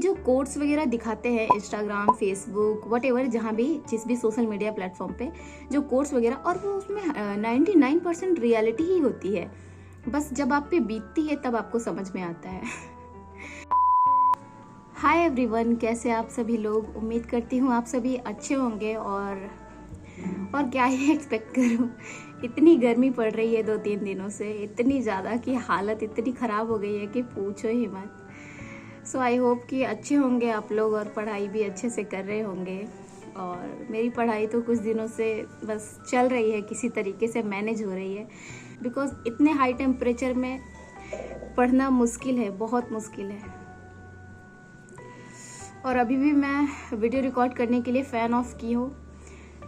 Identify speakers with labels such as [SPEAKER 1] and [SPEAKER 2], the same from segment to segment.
[SPEAKER 1] जो कोट्स वगैरह दिखाते हैं इंस्टाग्राम, फेसबुक, व्हाटएवर, जहाँ भी जिस भी सोशल मीडिया प्लेटफॉर्म पे जो कोट्स वगैरह, और वो उसमें 99% रियलिटी ही होती है। बस जब आप पे बीतती है तब आपको समझ में आता है। हाय एवरीवन, कैसे आप सभी लोग? उम्मीद करती हूँ आप सभी अच्छे होंगे। और क्या ही एक्सपेक्ट करूँ, इतनी गर्मी पड़ रही है 2-3 दिनों से, इतनी ज़्यादा कि हालत इतनी ख़राब हो गई है कि पूछो ही मत। सो आई होप कि अच्छे होंगे आप लोग और पढ़ाई भी अच्छे से कर रहे होंगे। और मेरी पढ़ाई तो कुछ दिनों से बस चल रही है, किसी तरीके से मैनेज हो रही है, बिकॉज़ इतने हाई टेम्परेचर में पढ़ना मुश्किल है, बहुत मुश्किल है। और अभी भी मैं वीडियो रिकॉर्ड करने के लिए फ़ैन ऑफ की हूँ,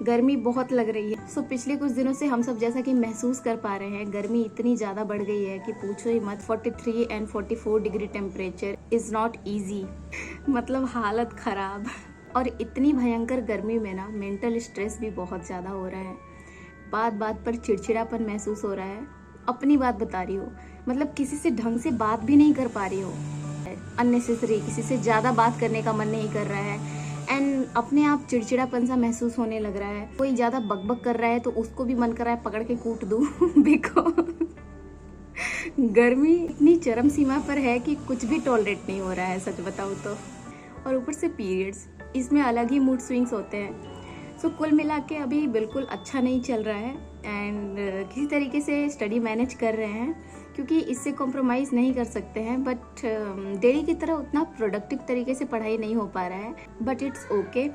[SPEAKER 1] गर्मी बहुत लग रही है। सो पिछले कुछ दिनों से हम सब जैसा कि महसूस कर पा रहे हैं, गर्मी इतनी ज़्यादा बढ़ गई है कि पूछो ही मत। 43 and 44 degree temperature is not easy, मतलब हालत ख़राब। और इतनी भयंकर गर्मी में ना मेंटल स्ट्रेस भी बहुत ज़्यादा हो रहा है, बात बात पर चिड़चिड़ापन महसूस हो रहा है। अपनी बात बता रही हो, मतलब किसी से ढंग से बात भी नहीं कर पा रही हो, अननेसेसरी किसी से ज़्यादा बात करने का मन नहीं कर रहा है, एंड अपने आप चिड़चिड़ापन सा महसूस होने लग रहा है। कोई ज़्यादा बकबक कर रहा है तो उसको भी मन कर रहा है पकड़ के कूट दूँ। बिकॉज गर्मी इतनी चरम सीमा पर है कि कुछ भी टॉलरेट नहीं हो रहा है, सच बताऊँ तो। और ऊपर से पीरियड्स, इसमें अलग ही मूड स्विंग्स होते हैं। सो कुल मिला के अभी बिल्कुल अच्छा नहीं चल रहा है, एंड किसी तरीके से स्टडी मैनेज कर रहे हैं, क्योंकि इससे कॉम्प्रोमाइज़ नहीं कर सकते हैं। बट डेली की तरह उतना प्रोडक्टिव तरीके से पढ़ाई नहीं हो पा रहा है, बट इट्स ओके,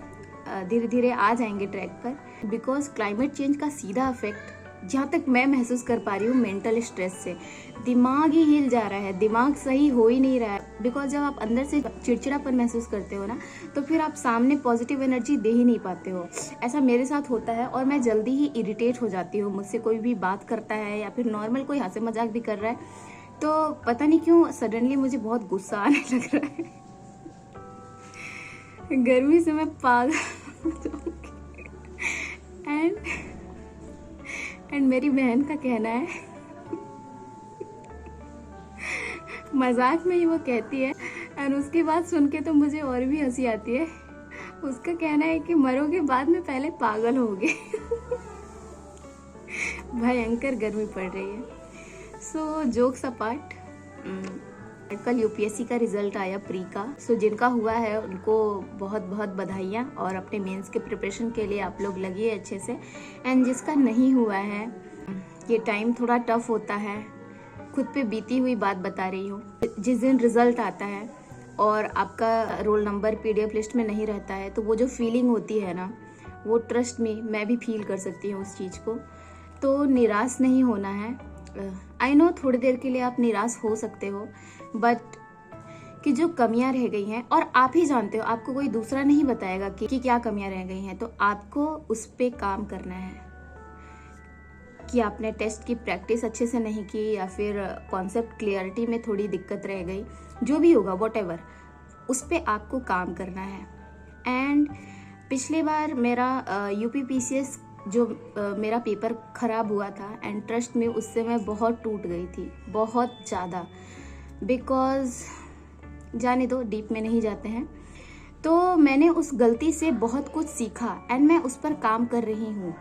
[SPEAKER 1] धीरे धीरे आ जाएंगे ट्रैक पर। बिकॉज क्लाइमेट चेंज का सीधा इफेक्ट, जहाँ तक मैं महसूस कर पा रही हूँ, मेंटल स्ट्रेस से दिमाग ही हिल जा रहा है, दिमाग सही हो ही नहीं रहा है। बिकॉज जब आप अंदर से चिड़चिड़ापन महसूस करते हो ना, तो फिर आप सामने पॉजिटिव एनर्जी दे ही नहीं पाते हो। ऐसा मेरे साथ होता है और मैं जल्दी ही इरिटेट हो जाती हूँ। मुझसे कोई भी बात करता है या फिर नॉर्मल कोई हंसी मजाक भी कर रहा है, तो पता नहीं क्यों सडनली मुझे बहुत गुस्सा आने लग रहा है। गर्मी से मैं पागल हो जाऊंगी। एंड मेरी बहन का कहना है, मजाक में ही वो कहती है, एंड उसकी बात सुन के तो मुझे और भी हंसी आती है। उसका कहना है कि मरोगे बाद में, पहले पागल होगे। भयंकर गर्मी पड़ रही है। सो जोक्स अपार्ट, कल यूपीएससी का रिजल्ट आया प्री का। सो जिनका हुआ है उनको बहुत बहुत बधाइयाँ, और अपने मेंस के प्रिपरेशन के लिए आप लोग लगिए अच्छे से। एंड जिसका नहीं हुआ है, ये टाइम थोड़ा टफ होता है, खुद पे बीती हुई बात बता रही हूँ। जिस दिन रिजल्ट आता है और आपका रोल नंबर पीडीएफ लिस्ट में नहीं रहता है, तो वो जो फीलिंग होती है ना, वो ट्रस्ट में मैं भी फील कर सकती हूँ उस चीज़ को। तो निराश नहीं होना है। आई नो थोड़ी देर के लिए आप निराश हो सकते हो, बट कि जो कमियां रह गई हैं, और आप ही जानते हो, आपको कोई दूसरा नहीं बताएगा कि क्या कमियां रह गई हैं, तो आपको उस पर काम करना है। कि आपने टेस्ट की प्रैक्टिस अच्छे से नहीं की, या फिर कॉन्सेप्ट क्लियरिटी में थोड़ी दिक्कत रह गई, जो भी होगा व्हाटएवर, उस पर आपको काम करना है। एंड पिछले बार मेरा यूपीपीसीएस जो मेरा पेपर खराब हुआ था, एंड ट्रस्ट में उससे मैं बहुत टूट गई थी, बहुत ज़्यादा। बिकॉज जाने दो, डीप में नहीं जाते हैं। तो मैंने उस गलती से बहुत कुछ सीखा, एंड मैं उस पर काम कर रही हूँ।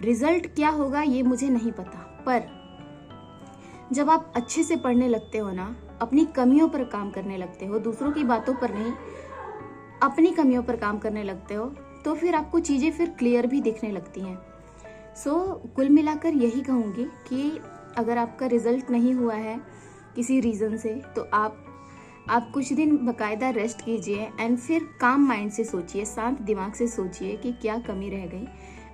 [SPEAKER 1] रिजल्ट क्या होगा ये मुझे नहीं पता, पर जब आप अच्छे से पढ़ने लगते हो ना, अपनी कमियों पर काम करने लगते हो, दूसरों की बातों पर नहीं, अपनी कमियों पर काम करने लगते हो, तो फिर आपको चीज़ें फिर क्लियर भी दिखने लगती हैं। सो कुल मिलाकर यही कहूँगी कि अगर आपका रिजल्ट नहीं हुआ है किसी रीज़न से, तो आप कुछ दिन बाकायदा रेस्ट कीजिए, एंड फिर काम माइंड से सोचिए, शांत दिमाग से सोचिए कि क्या कमी रह गई,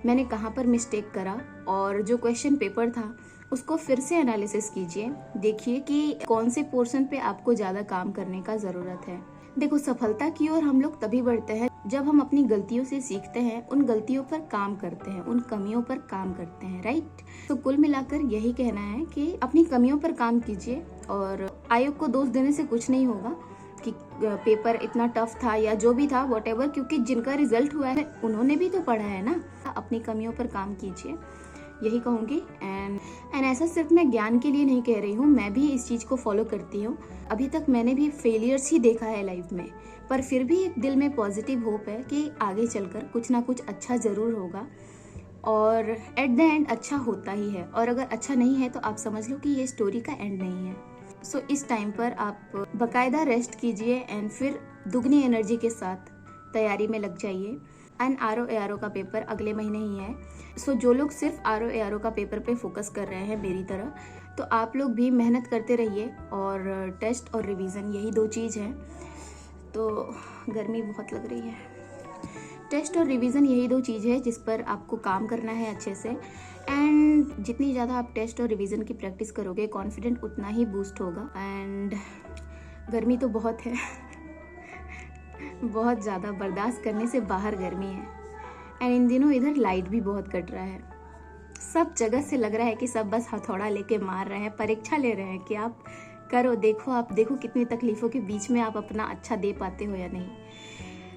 [SPEAKER 1] मैंने कहाँ पर मिस्टेक करा, और जो क्वेश्चन पेपर था उसको फिर से एनालिसिस कीजिए। देखिए कि कौन से पोर्शन पे आपको ज़्यादा काम करने का ज़रूरत है। देखो, सफलता की ओर हम लोग तभी बढ़ते हैं जब हम अपनी गलतियों से सीखते हैं, उन गलतियों पर काम करते हैं, उन कमियों पर काम करते हैं, राइट। तो कुल मिलाकर यही कहना है कि अपनी कमियों पर काम कीजिए, और आयोग को दोष देने से कुछ नहीं होगा कि पेपर इतना टफ था या जो भी था व्हाटएवर, क्योंकि जिनका रिजल्ट हुआ है उन्होंने भी तो पढ़ा है ना। अपनी कमियों पर काम कीजिए, यही कहूँगी। एंड ऐसा सिर्फ मैं ज्ञान के लिए नहीं कह रही हूँ, मैं भी इस चीज़ को फॉलो करती हूँ। अभी तक मैंने भी फेलियर्स ही देखा है लाइफ में, पर फिर भी एक दिल में पॉजिटिव होप है कि आगे चलकर कुछ ना कुछ अच्छा ज़रूर होगा, और एट द एंड अच्छा होता ही है। और अगर अच्छा नहीं है तो आप समझ लो कि ये स्टोरी का एंड नहीं है। सो इस टाइम पर आप बाकायदा रेस्ट कीजिए एंड फिर दुगनी एनर्जी के साथ तैयारी में लग जाइए। एंड RO का पेपर अगले महीने ही है। सो जो लोग सिर्फ RO का पेपर पे फोकस कर रहे हैं मेरी तरह, तो आप लोग भी मेहनत करते रहिए। और टेस्ट और रिवीजन यही 2 चीज़ हैं। तो गर्मी बहुत लग रही है। टेस्ट और रिवीजन यही 2 चीज़ है जिस पर आपको काम करना है अच्छे से। एंड जितनी ज़्यादा आप टेस्ट और रिवीजन की प्रैक्टिस करोगे, कॉन्फिडेंट उतना ही बूस्ट होगा। एंड गर्मी तो बहुत है बहुत ज़्यादा, बर्दाश्त करने से बाहर गर्मी है। एंड इन दिनों इधर लाइट भी बहुत कट रहा है। सब जगह से लग रहा है कि सब बस हथौड़ा लेके मार रहे हैं, परीक्षा ले रहे हैं कि आप करो, देखो आप देखो कितनी तकलीफ़ों के बीच में आप अपना अच्छा दे पाते हो या नहीं।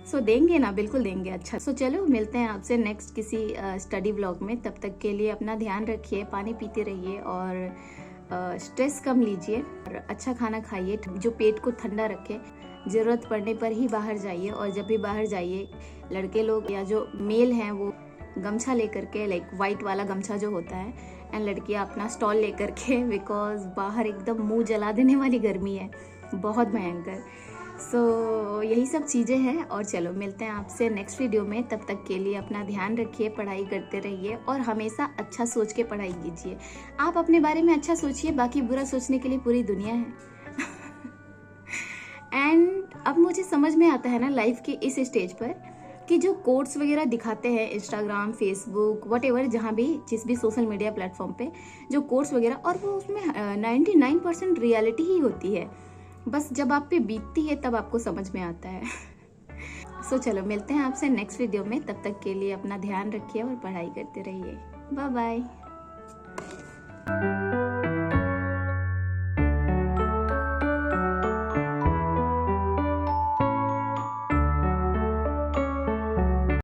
[SPEAKER 1] सो देंगे ना, बिल्कुल देंगे अच्छा। सो चलो मिलते हैं आपसे नेक्स्ट किसी स्टडी व्लॉग में। तब तक के लिए अपना ध्यान रखिए, पानी पीते रहिए और स्ट्रेस कम लीजिए और अच्छा खाना खाइए जो पेट को ठंडा रखे। ज़रूरत पड़ने पर ही बाहर जाइए, और जब भी बाहर जाइए लड़के लोग या जो मेल हैं वो गमछा लेकर के, लाइक वाइट वाला गमछा जो होता है, एंड लड़कियाँ अपना स्टॉल लेकर के, बिकॉज बाहर एकदम मुंह जला देने वाली गर्मी है, बहुत भयंकर। सो यही सब चीज़ें हैं। और चलो मिलते हैं आपसे नेक्स्ट वीडियो में। तब तक के लिए अपना ध्यान रखिए, पढ़ाई करते रहिए और हमेशा अच्छा सोच के पढ़ाई कीजिए। आप अपने बारे में अच्छा सोचिए, बाकी बुरा सोचने के लिए पूरी दुनिया है। एंड अब मुझे समझ में आता है ना लाइफ के इस स्टेज पर कि जो कोट्स वगैरह दिखाते हैं इंस्टाग्राम, फेसबुक, व्हाटएवर, जहाँ भी जिस भी सोशल मीडिया प्लेटफॉर्म पे जो कोट्स वगैरह, और वो उसमें 99% रियलिटी ही होती है। बस जब आप पे बीतती है तब आपको समझ में आता है। सो चलो मिलते हैं आपसे नेक्स्ट वीडियो में। तब तक के लिए अपना ध्यान रखिए और पढ़ाई करते रहिए। Bye bye.